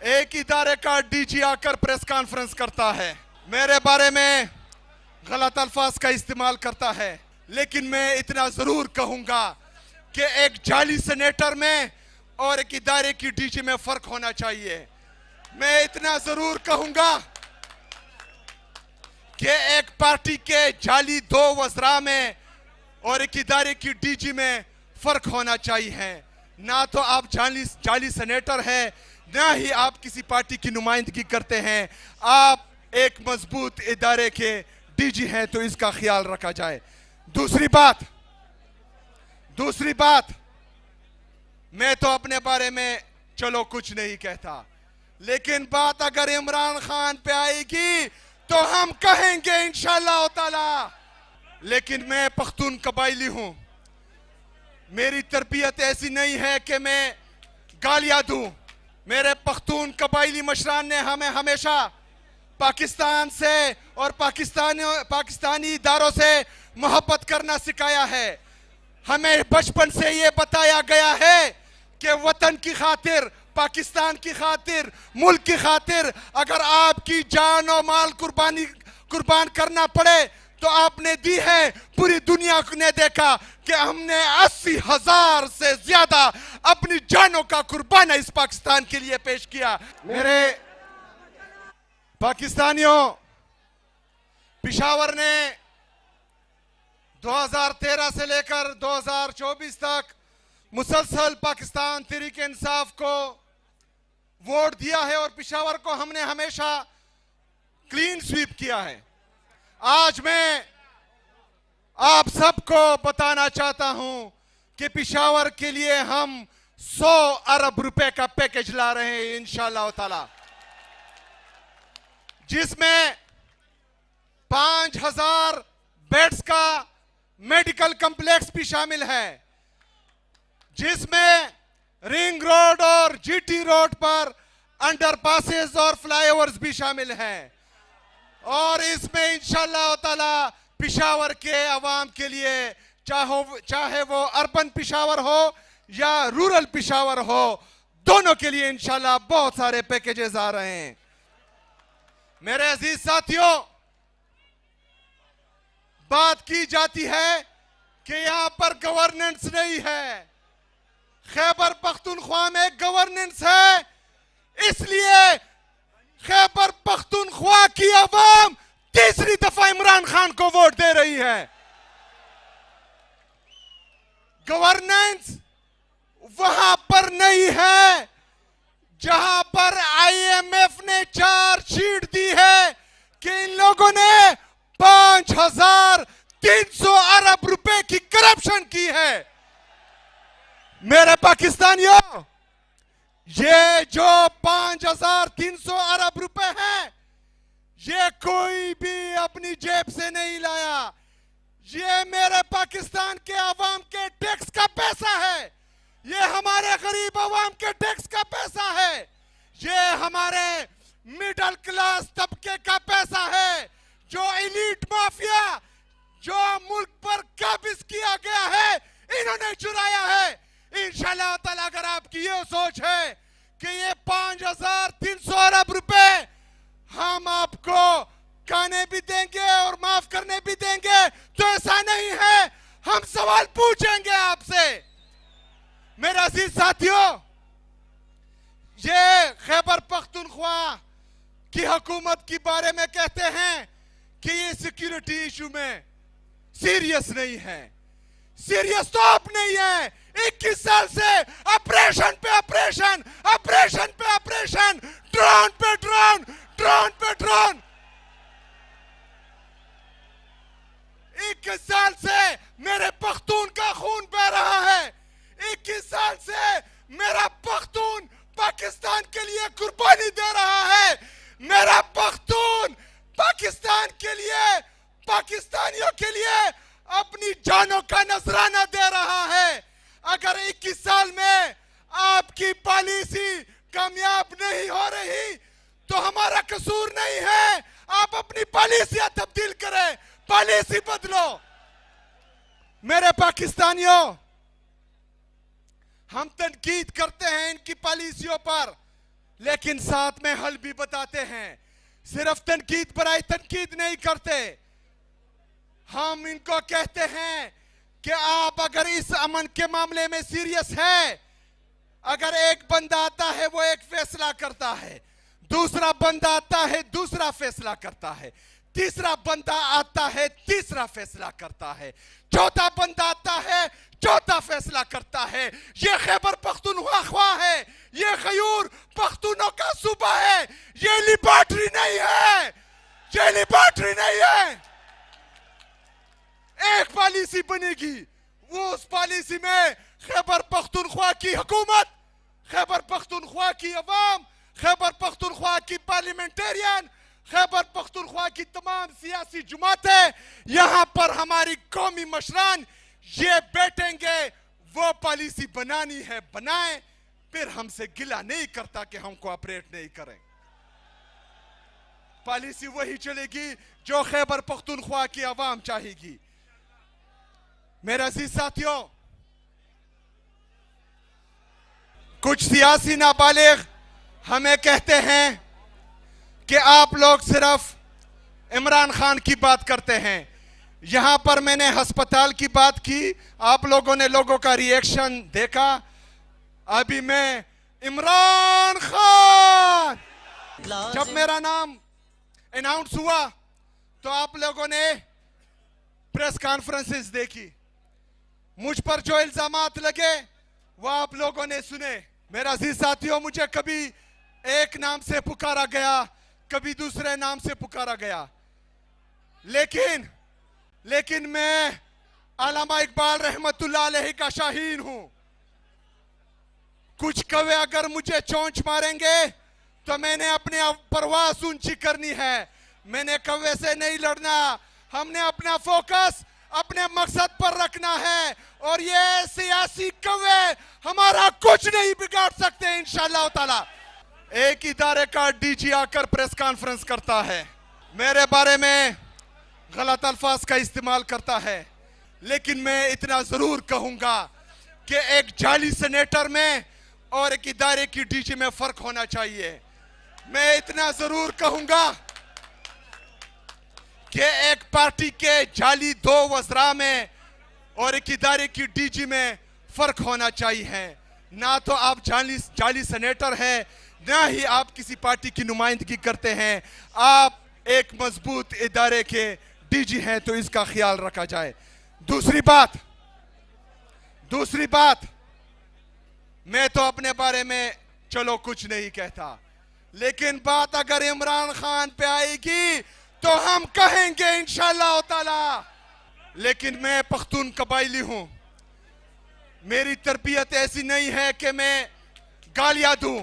एक इदारे का डीजी आकर प्रेस कॉन्फ्रेंस करता है, मेरे बारे में गलत अल्फाज का इस्तेमाल करता है, लेकिन मैं इतना जरूर कहूंगा कि एक जाली सेनेटर में और एक इदारे की डीजी में फर्क होना चाहिए। मैं इतना जरूर कहूंगा कि एक पार्टी के जाली 2 वज़रा में और एक इदारे की डीजी में फर्क होना चाहिए। ना तो आप जाली सेनेटर हैं, ना ही आप किसी पार्टी की नुमाइंदगी करते हैं। आप एक मजबूत इदारे के डीजी हैं, तो इसका ख्याल रखा जाए। दूसरी बात, मैं तो अपने बारे में चलो कुछ नहीं कहता, लेकिन बात अगर इमरान खान पे आएगी तो हम कहेंगे इंशाअल्लाह ताला। लेकिन मैं पख्तून कबाइली हूं, मेरी तरबियत ऐसी नहीं है कि मैं गालियां दूं। मेरे पख्तून कबाइली मशरान ने हमें हमेशा पाकिस्तान से और पाकिस्तानी इदारों से मोहब्बत करना सिखाया है। हमें बचपन से ये बताया गया है कि वतन की खातिर, पाकिस्तान की खातिर, मुल्क की खातिर अगर आपकी जान और माल कुर्बान करना पड़े तो आपने दी है। पूरी दुनिया ने देखा कि हमने 80,000 से ज्यादा अपनी जानों का कुर्बाना इस पाकिस्तान के लिए पेश किया। मेरे पाकिस्तानियों, पेशावर ने 2013 से लेकर 2024 तक मुसलसल पाकिस्तान तहरीक इंसाफ को वोट दिया है और पेशावर को हमने हमेशा क्लीन स्वीप किया है। आज मैं आप सबको बताना चाहता हूं कि पेशावर के लिए हम 100 अरब रुपए का पैकेज ला रहे हैं इंशाअल्लाह ताला, जिसमें 5,000 बेड्स का मेडिकल कॉम्प्लेक्स भी शामिल है, जिसमें रिंग रोड और जीटी रोड पर अंडरपासेस और फ्लाईओवर्स भी शामिल हैं। और इसमें इंशाअल्लाह ताला पेशावर के अवाम के लिए, चाहे वो अर्बन पेशावर हो या रूरल पेशावर हो, दोनों के लिए इंशाअल्लाह बहुत सारे पैकेजेस आ रहे हैं। मेरे अजीज साथियों, बात की जाती है कि यहां पर गवर्नेंस नहीं है। खैबर पख्तूनख्वा में गवर्नेंस है, इसलिए खैबर पख्तूनख्वा की अवाम तीसरी दफा इमरान खान को वोट दे रही है। गवर्नेंस वहां पर नहीं है जहां पर आईएमएफ ने चार्जशीट दी है कि इन लोगों ने 5,300 अरब रुपए की करप्शन की है। मेरे पाकिस्तानियों, ये जो 5,300 अरब रुपए हैं, ये कोई भी अपनी जेब से नहीं लाया। ये मेरे पाकिस्तान के अवाम के टैक्स का पैसा है, ये हमारे गरीब अवाम के टैक्स का पैसा है, ये हमारे मिडिल क्लास तबके का पैसा है, जो एलीट माफिया जो मुल्क पर काबिज किया गया है, इन्होंने चुराया है। इंशाअल्लाह ताला अगर आपकी ये सोच है कि ये 5,300 अरब रुपए हम आपको खाने भी देंगे और माफ करने भी देंगे, तो ऐसा नहीं है। हम सवाल पूछेंगे आपसे। मेरे अजीज साथियों, ये खैबर पख्तूनख्वा की हुकूमत के बारे में कहते हैं कि ये सिक्योरिटी इशू में सीरियस नहीं है। सीरियस तो आप नहीं है। 21 साल से ऑपरेशन पे ऑपरेशन, ऑपरेशन पे ऑपरेशन, ड्रोन पे ड्रोन, ड्रोन पे ड्रोन। 21 साल से मेरे पख्तून का खून बह रहा है। 21 साल से मेरा पख्तून पाकिस्तान के लिए कुर्बानी दे रहा है। मेरा पख्तून पाकिस्तान के लिए, पाकिस्तानियों के लिए अपनी जानों का नजराना दे रहा है। अगर 21 साल में आपकी पॉलिसी कामयाब नहीं हो रही तो हमारा कसूर नहीं है। आप अपनी पॉलिसियां तब्दील करें, पॉलिसी बदलो। मेरे पाकिस्तानियों, हम तनकीद करते हैं इनकी पॉलिसियों पर, लेकिन साथ में हल भी बताते हैं। सिर्फ तनकीद बराए तनकीद नहीं करते। हम इनको कहते हैं कि आप अगर इस अमन के मामले में सीरियस है, अगर एक बंदा आता है वो एक फैसला करता है, दूसरा बंदा आता है दूसरा फैसला करता है, तीसरा बंदा आता है तीसरा फैसला करता है, चौथा बंदा आता है चौथा फैसला करता है। ये खैबर पख्तूनख्वा है, ये खयूर पख्तूनों का सूबा है, ये लिबर्टी नहीं है, ये लिबर्टी नहीं है। एक पॉलिसी बनेगी, वो उस पॉलिसी में खैबर पख्तूनख्वा की हुकूमत, खैबर पख्तूनख्वा की अवाम, खैबर पख्तूनख्वा की पार्लियामेंटेरियन, खैबर पख्तूनख्वा की तमाम सियासी जमातें, यहां पर हमारी कौमी मशरान ये बैठेंगे, वो पॉलिसी बनानी है बनाएं, फिर हमसे गिला नहीं करता कि हम कोऑपरेट नहीं करें। पॉलिसी वही चलेगी जो खैबर पख्तूनख्वा की अवाम चाहेगी। मेरे अजीज साथियों, कुछ सियासी नाबालिग हमें कहते हैं कि आप लोग सिर्फ इमरान खान की बात करते हैं। यहां पर मैंने अस्पताल की बात की, आप लोगों ने लोगों का रिएक्शन देखा। अभी मैं इमरान खान, जब मेरा नाम अनाउंस हुआ तो आप लोगों ने प्रेस कॉन्फ्रेंसेस देखी, मुझ पर जो इल्जामात लगे वो आप लोगों ने सुने। मेरा अजीज साथियों, मुझे कभी एक नाम से पुकारा गया, कभी दूसरे नाम से पुकारा गया, लेकिन मैं अल्लामा इकबाल रहमतुल्लाह अलैहि का शाहीन हूं। कुछ कौवे अगर मुझे चोंच मारेंगे तो मैंने अपनी परवाह ऊंची करनी है, मैंने कौवे से नहीं लड़ना। हमने अपना फोकस अपने मकसद पर रखना है और ये सियासी कौवे हमारा कुछ नहीं बिगाड़ सकते इंशाअल्लाह ताला। एक इदारे का डीजी आकर प्रेस कॉन्फ्रेंस करता है, मेरे बारे में गलत अल्फाज का इस्तेमाल करता है, लेकिन मैं इतना जरूर कहूंगा कि एक जाली सेनेटर में और एक इदारे की डीजी में फर्क होना चाहिए। मैं इतना जरूर कहूंगा कि एक पार्टी के जाली 2 वज़रा में और एक इदारे की डीजी में फर्क होना चाहिए। ना तो आप जाली सेनेटर हैं, ना ही आप किसी पार्टी की नुमाइंदगी करते हैं, आप एक मजबूत इदारे के डीजी हैं, तो इसका ख्याल रखा जाए। दूसरी बात, मैं तो अपने बारे में चलो कुछ नहीं कहता, लेकिन बात अगर इमरान खान पे आएगी तो हम कहेंगे इंशाअल्लाह ताला। लेकिन मैं पख्तून कबाइली हूं, मेरी तरबियत ऐसी नहीं है कि मैं गालियां दूं।